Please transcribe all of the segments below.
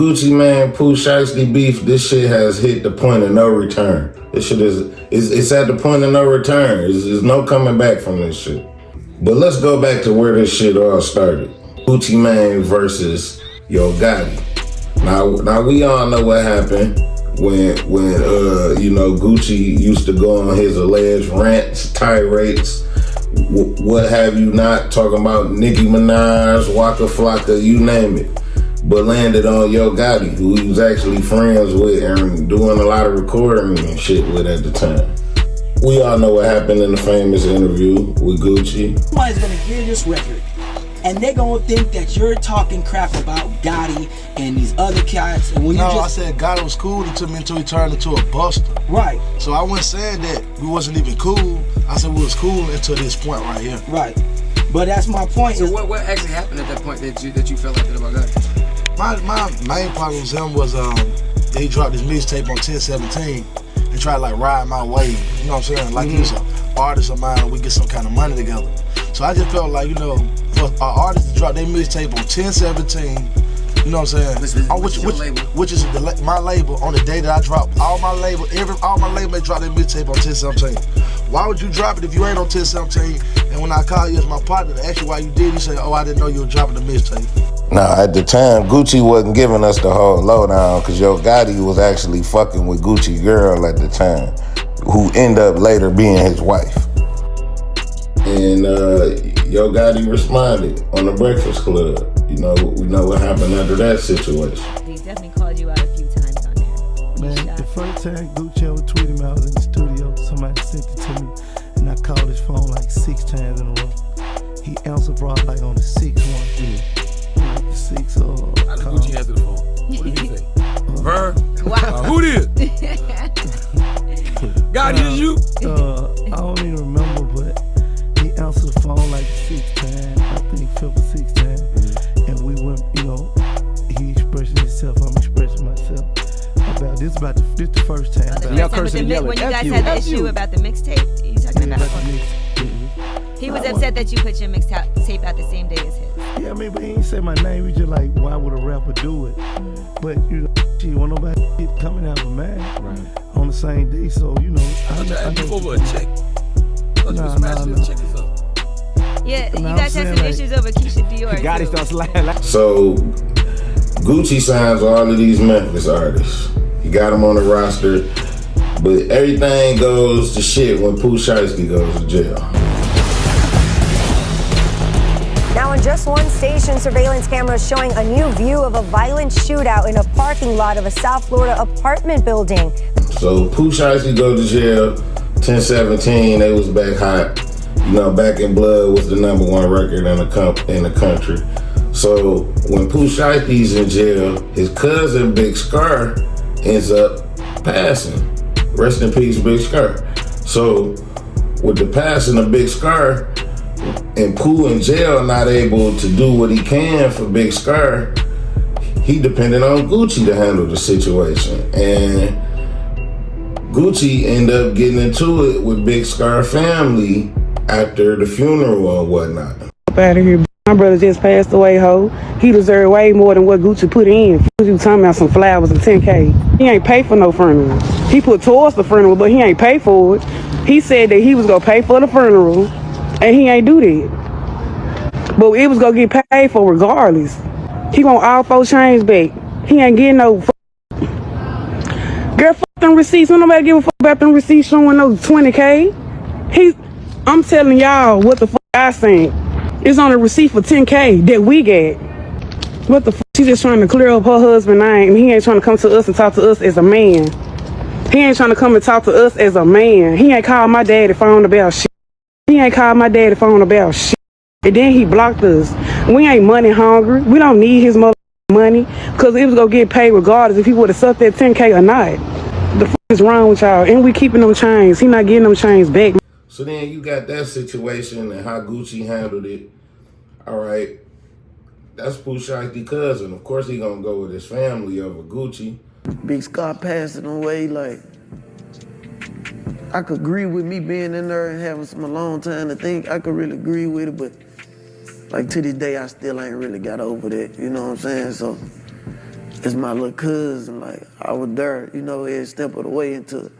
Gucci Mane, Pooh Shiesty beef, this shit has hit the point of no return. This shit it's at the point of no return. There's no coming back from this shit. But let's go back to where this shit all started. Gucci Mane versus Yo Gotti. Now we all know what happened when Gucci used to go on his alleged rants, tirades, what have you not, talking about Nicki Minaj, Waka Flocka, you name it. But landed on Yo Gotti, who he was actually friends with and doing a lot of recording and shit with at the time. We all know what happened in the famous interview with Gucci. Somebody's gonna hear this record and they're gonna think that you're talking crap about Gotti and these other cats. And when I said Gotti was cool until he turned into a buster. Right. So I wasn't saying that we wasn't even cool. I said we was cool until this point right here. Right. But that's my point. So what actually happened at that point that you felt like that about Gotti? My main problem with him was he dropped his mixtape on 10/17 and tried to like ride my wave. You know what I'm saying? Like he was an artist of mine and we get some kind of money together. So I just felt like, for an artist to drop their mixtape on 10/17, you know what I'm saying? Which is my label on the day that I dropped all my label mates drop their mixtape on 10/17. Why would you drop it if you ain't on 10/17? And when I call you as my partner to ask you why you did, you say, oh, I didn't know you were dropping the mixtape. Now, at the time, Gucci wasn't giving us the whole lowdown because Yo Gotti was actually fucking with Gucci girl at the time, who ended up later being his wife. And Yo Gotti responded on the Breakfast Club. We know what happened after that situation. He definitely called you out a few times on there. Man, the first time Gucci ever tweeted me, I was in the studio. Somebody sent it to me, and I called his phone like 6 times in a row. He answered probably like on the 6th one. How did Gucci answer the phone? What did he say? Ver? Wow. Who did? Gotti, is you? I don't even remember, but he answered the phone like 6 times, I think 5th or 6th time. And we went, he expressing himself, I'm expressing myself. This the first time. Y'all cursing and yelling. When you guys had the issue about the mixtape, you talking about the mixtape? He was upset that you put your mixtape out the same day as his. Yeah, but he ain't say my name. He just like, why would a rapper do it? But she want nobody coming out of man on the same day. So I know over a check. Yeah, you guys had some issues over Keisha Dior. Gotti starts laughing. So Gucci signs all of these Memphis artists. He got them on the roster, but everything goes to shit when Pooh Shiesty goes to jail. Now, in just one station, surveillance cameras showing a new view of a violent shootout in a parking lot of a South Florida apartment building. So Pooh Shiesty go to jail, 10/17, they was back hot. Back in Blood was the #1 record in the country. So when Pooh Shiesty's in jail, his cousin Big Scar ends up passing. Rest in peace, Big Scar. So with the passing of Big Scar, and Pooh in jail not able to do what he can for Big Scar, he depended on Gucci to handle the situation. And Gucci ended up getting into it with Big Scar family after the funeral and whatnot. Up out of here. My brother just passed away, ho. He deserved way more than what Gucci put in. You talking about some flowers and 10K. He ain't pay for no funeral. He put towards the funeral, but he ain't pay for it. He said that he was gonna pay for the funeral, and he ain't do that. But it was gonna get paid for regardless. He want all 4 chains back. He ain't getting no girl, fuck them receipts. Don't nobody give a fuck about them receipts showing no 20K. I'm telling y'all what the fuck I think. It's on a receipt for 10K that we get. What the fuck? She just trying to clear up her husband's name. He ain't trying to come to us and talk to us as a man. He ain't trying to come and talk to us as a man. He ain't called my daddy phone about shit. He ain't called my daddy phone about shit. And then he blocked us. We ain't money hungry. We don't need his money because it was gonna get paid regardless if he would have sucked that 10K or not. The fuck is wrong with y'all? And we keeping them chains. He not getting them chains back. So then you got that situation and how Gucci handled it. All right, that's Pooh Shiesty cousin. Of course he gonna go with his family over Gucci. Big Scott passing away, like, I could agree with me being in there and having some alone time to think. I could really agree with it, but like to this day, I still ain't really got over that, you know what I'm saying? So it's my little cousin. Like, I was there, you know, every step of the way until,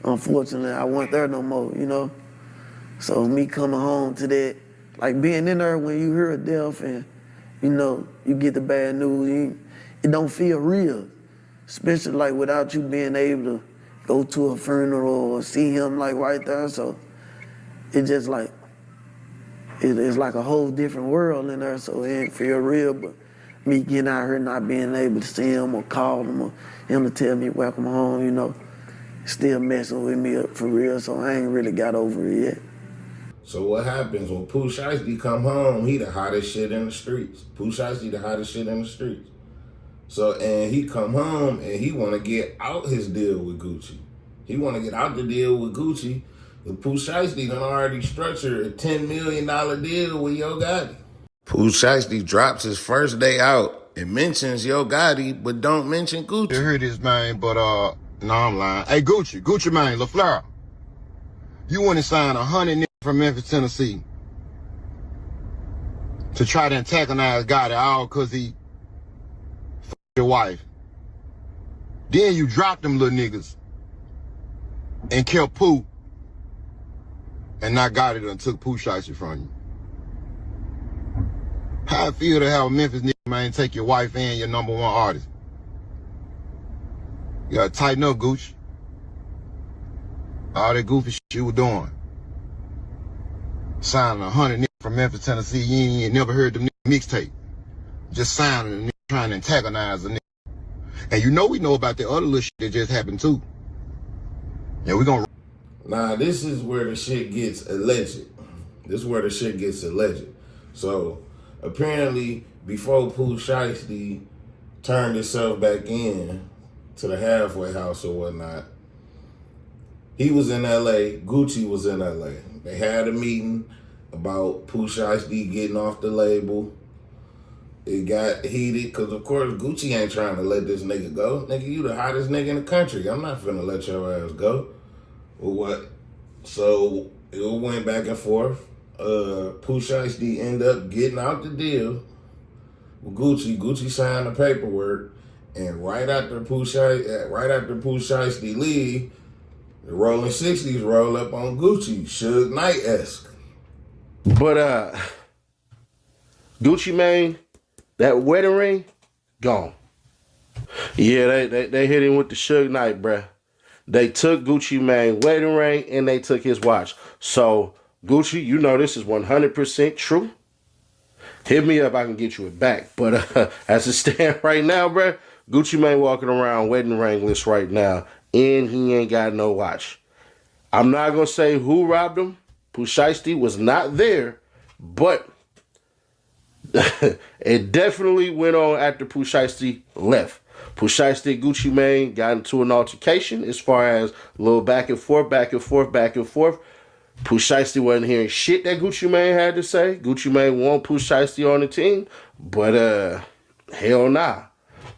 unfortunately, I wasn't there no more, you know? So me coming home to that, like being in there when you hear a death and, you know, you get the bad news, it don't feel real. Especially like without you being able to go to a funeral or see him like right there. So it just like, it's like a whole different world in there, so it ain't feel real. But me getting out here not being able to see him or call him or him to tell me welcome home, you know, still messing with me up for real, so I ain't really got over it yet. So what happens when Pooh Shiesty come home, he the hottest shit in the streets. Pooh Shiesty the hottest shit in the streets. So, and he come home and he want to get out his deal with Gucci. He want to get out the deal with Gucci. The Pooh Shiesty done already structured a $10 million deal with Yo Gotti. Pooh Shiesty drops his first day out and mentions Yo Gotti, but don't mention Gucci. You heard this, man, but, no, I'm lying. Hey, Gucci, man, LaFleur. You went and signed 100 niggas from Memphis, Tennessee to try to antagonize Gotti all because he f***ed your wife. Then you dropped them little niggas and killed Pooh and not Gotti and took Pooh Shiesty from you. How it feel to have a Memphis nigga, man, take your wife and your #1 artist? You gotta tighten up, Gucci. All that goofy shit you were doing. Signing 100 niggas from Memphis, Tennessee, you ain't never heard them niggas mixtape. Just signing a nigga trying to antagonize a nigga. And you know we know about the other little shit that just happened too. Yeah, we gonna... Nah, this is where the shit gets alleged. This is where the shit gets alleged. So, apparently, before Pooh Shiesty turned himself back in to the halfway house or whatnot, he was in LA, Gucci was in LA. They had a meeting about Pooh Shiesty getting off the label. It got heated, because of course Gucci ain't trying to let this nigga go. Nigga, you the hottest nigga in the country. I'm not finna let your ass go. Or what? So it went back and forth. Pooh Shiesty ended up getting out the deal with Gucci. Gucci signed the paperwork, and right after Pooh Shiesty leave, the Rollin 60's roll up on Gucci, Suge Knight-esque. But Gucci Mane, that wedding ring, gone. Yeah, they hit him with the Suge Knight, bruh. They took Gucci Mane wedding ring and they took his watch. So Gucci, you know this is 100% true. Hit me up, I can get you it back. But as it stands right now, bruh, Gucci Mane walking around wedding ringless right now, and he ain't got no watch. I'm not gonna say who robbed him. Pooh Shiesty was not there, but it definitely went on after Pooh Shiesty left. Pooh Shiesty and Gucci Mane got into an altercation as far as a little back and forth. Pooh Shiesty wasn't hearing shit that Gucci Mane had to say. Gucci Mane want Pooh Shiesty on the team, but hell nah.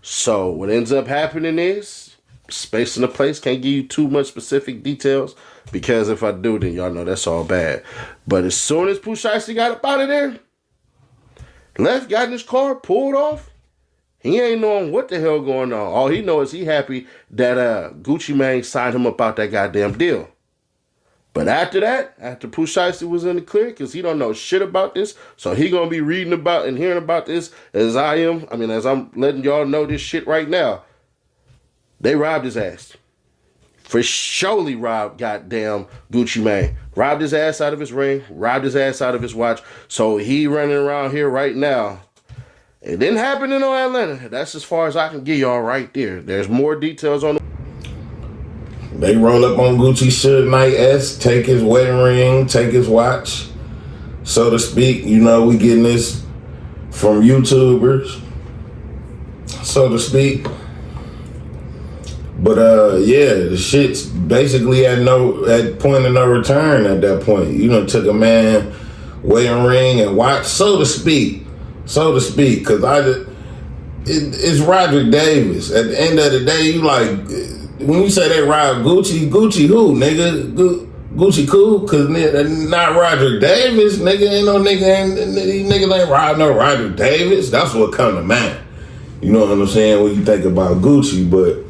So what ends up happening is, space in the place, can't give you too much specific details, because if I do, then y'all know that's all bad. But as soon as Pooh Shiesty got up out of there, left, got in his car, pulled off, he ain't knowing what the hell going on. All he knows is he happy that Gucci Mane signed him up out that goddamn deal. But after that, after Pooh Shiesty was in the clear, because he don't know shit about this, so he gonna be reading about and hearing about this as I am. I mean, as I'm letting y'all know this shit right now. They robbed his ass. For surely robbed goddamn Gucci Mane. Robbed his ass out of his ring, robbed his ass out of his watch. So he running around here right now. It didn't happen in Atlanta. That's as far as I can give y'all right there. There's more details on it. They roll up on Gucci Suge Knight-esque, take his wedding ring, take his watch, so to speak. You know, we getting this from YouTubers, so to speak. But yeah, the shit's basically at point of no return at that point. You know, took a man wedding ring and watch, so to speak, because it's Roger Davis. At the end of the day, you like, when you say they robbed Gucci who, nigga? Gucci cool? Cause not Roger Davis, nigga. Ain't no nigga, these niggas ain't robbed no Roger Davis. That's what come to mind. You know what I'm saying? When you think about Gucci, but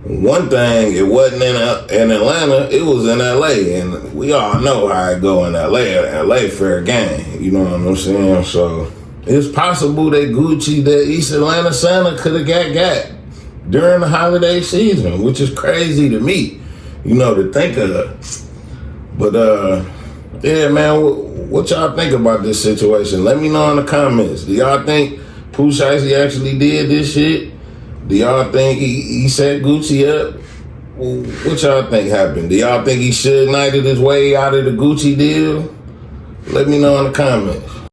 one thing, it wasn't in Atlanta, it was in LA, and we all know how it go in LA. LA fair game, you know what I'm saying? So it's possible that Gucci, that East Atlanta Santa, could have got during the holiday season, which is crazy to me, you know, to think of. But yeah, man, what y'all think about this situation? Let me know in the comments. Do y'all think Pooh Shiesty actually did this shit? Do y'all think he set Gucci up? What y'all think happened? Do y'all think he should knighted his way out of the Gucci deal? Let me know in the comments.